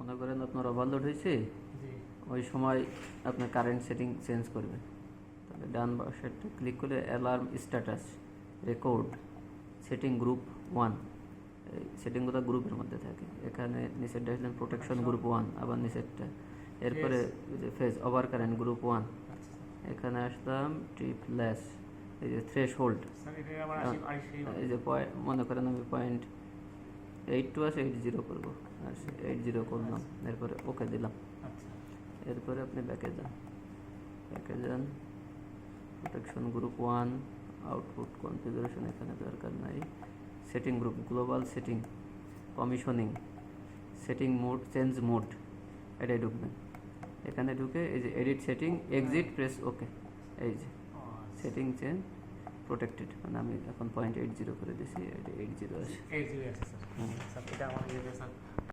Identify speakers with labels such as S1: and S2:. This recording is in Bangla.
S1: মনে করেন আপনার ওভারলোড হয়েছে, ওই সময় আপনার কারেন্ট সেটিং চেঞ্জ করবে। তাহলে ডান পাশেরটা ক্লিক করে alarm status record setting group 1, এই সেটিংগুলো গ্রুপের মধ্যে থাকে। এখানে নিচেরটা আসলেন প্রোটেকশন গ্রুপ 1, আবার নিচেরটা। এরপরে ফেজ ওভার কারেন্ট গ্রুপ 1, এখানে আসলাম ট্রিপলেস, এই যে থ্রেশ হোল্ড, এই যে মনে করেন আমি 0.82 আছে 80 করবো, আর 80 করলাম। এরপরে ওকে দিলাম। এরপরে আপনি ব্যাকে যান, প্রোটেকশন গ্রুপ 1, আউটপুট কনফিগারেশন এখানে দরকার নাই, setting group global setting, commissioning, setting mode, change mode, এটাই ঢুকবেন। এখানে ঢুকে এই যে এডিট সেটিং, এক্সিট, প্রেস ওকে। এই যে সেটিং চেঞ্জ প্রোটেক্টেড, মানে আমি এখন 0.80 করে দিছি, এটা 80 আছে।
S2: স্যার এটা আমার